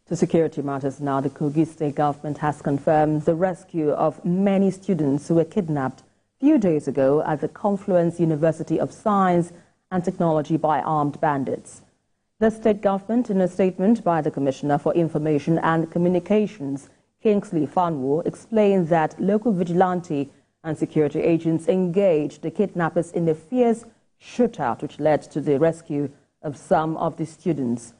To security matters now, the Kogi State government has confirmed the rescue of many students who were kidnapped a few days ago at the Confluence University of Science and Technology by armed bandits. The state government, in a statement by the Commissioner for Information and Communications, Kingsley Fanwo, explained that local vigilante and security agents engaged the kidnappers in a fierce shootout which led to the rescue of some of the students.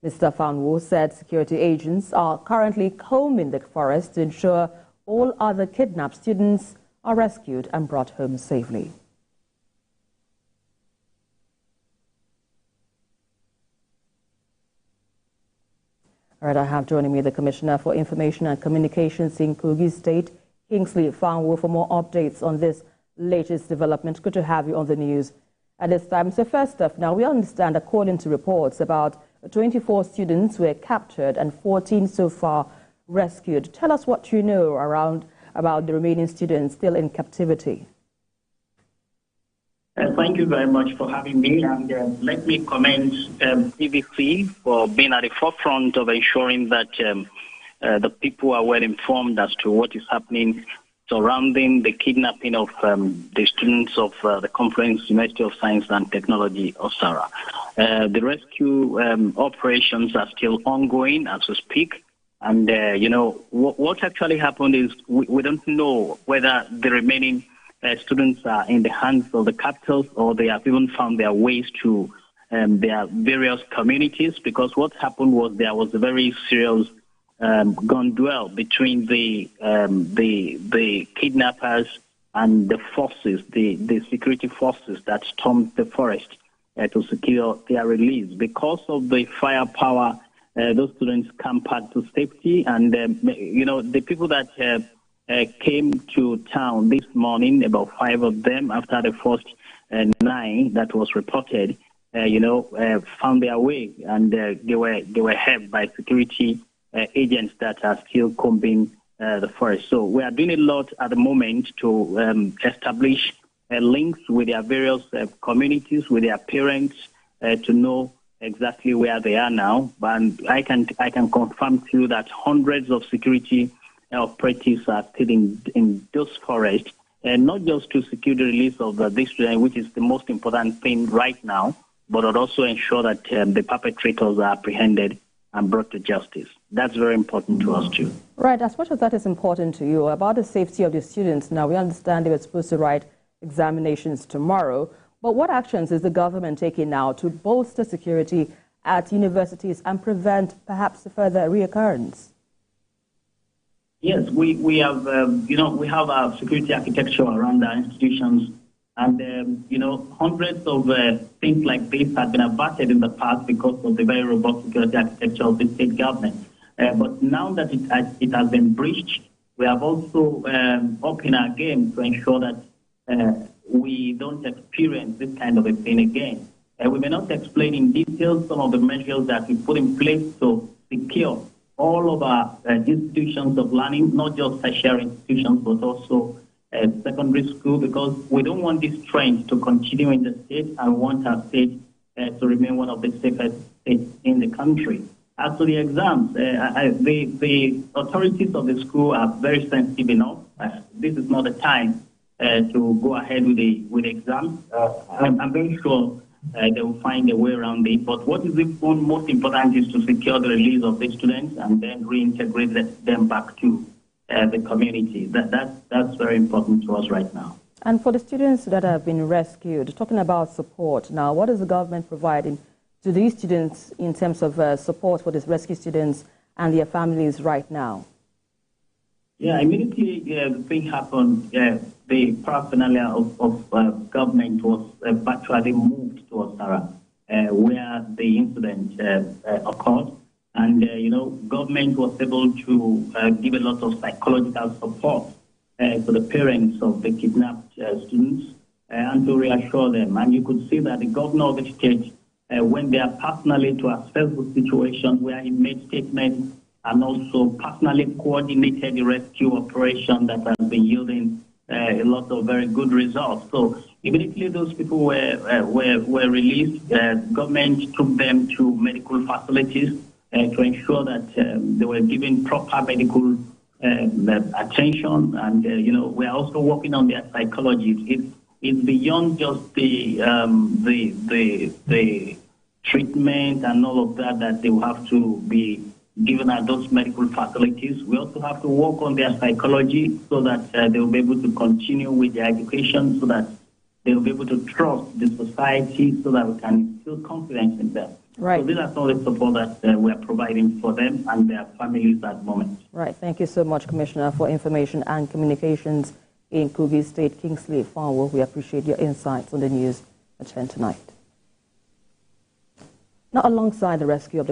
Mr. Fanwo said security agents are currently combing the forest to ensure all other kidnapped students are rescued and brought home safely. All right, I have joining me the Commissioner for Information and Communications in Kogi State, Kingsley Fanwo, for more updates on this latest development. Good to have you on the news at this time. So first off, now we understand, according to reports, about 24 students were captured and 14 so far rescued. Tell us what you know about the remaining students still in captivity. Thank you very much for having me, and let me commend PVC for being at the forefront of ensuring that the people are well informed as to what is happening surrounding the kidnapping of the students of the Confluence University of Science and Technology, OSARA. The rescue operations are still ongoing as we speak. And, what actually happened is we don't know whether the remaining students are in the hands of the captors or they have even found their ways to their various communities, because what happened was there was a very serious gun duel between the kidnappers and the forces, the security forces that stormed the forest to secure their release. Because of the firepower, those students campered to safety, and the people that came to town this morning, about 5 of them, after the first 9 that was reported, found their way, and they were helped by security agents that are still combing the forest. So we are doing a lot at the moment to establish links with their various communities, with their parents, to know exactly where they are now. And I can confirm to you that hundreds of security operatives are still in those forests, and not just to secure the release of this student, which is the most important thing right now, but also ensure that the perpetrators are apprehended and brought to justice. That's very important to us too. Right, as much as that is important to you, about the safety of the students, now we understand they were supposed to write examinations tomorrow, but what actions is the government taking now to bolster security at universities and prevent perhaps a further reoccurrence? Yes, we have, we have our security architecture around our institutions, and, hundreds of things like this have been averted in the past because of the very robust security architecture of the state government. But now that it has been breached, we have also upped our game to ensure that we don't experience this kind of a thing again. We may not explain in detail some of the measures that we put in place to secure all of our institutions of learning, not just tertiary institutions, but also secondary school, because we don't want this trend to continue in the state, and we want our state to remain one of the safest states in the country. As to the exams, the authorities of the school are very sensitive enough. This is not the time to go ahead with the exams. I'm very sure they will find a way around it. But what is most important is to secure the release of the students and then reintegrate them back to the community. That's very important to us right now. And for the students that have been rescued, talking about support now, what is the government providing to these students in terms of support for these rescue students and their families right now? Yeah, immediately the thing happened, the paraphernalia of government was virtually moved to OSARA, where the incident occurred. And, government was able to give a lot of psychological support to the parents of the kidnapped students and to reassure them. And you could see that the governor of the state went there personally to assess the situation, where he made statements and also personally coordinated the rescue operation that has been yielding a lot of very good results. So immediately those people were released. Government took them to medical facilities to ensure that they were given proper medical attention, and we're also working on their psychology. It's beyond just the treatment and all of that they will have to be given at those medical facilities. We also have to work on their psychology so that they will be able to continue with their education, so that they will be able to trust the society, so that we can instill confidence in them. Right. So these are some of the support that we are providing for them and their families at the moment. Right. Thank you so much, Commissioner, for Information and Communications in Kogi State, Kingsley Fanwo. We appreciate your insights on the news at 10 tonight. Now, alongside the rescue of the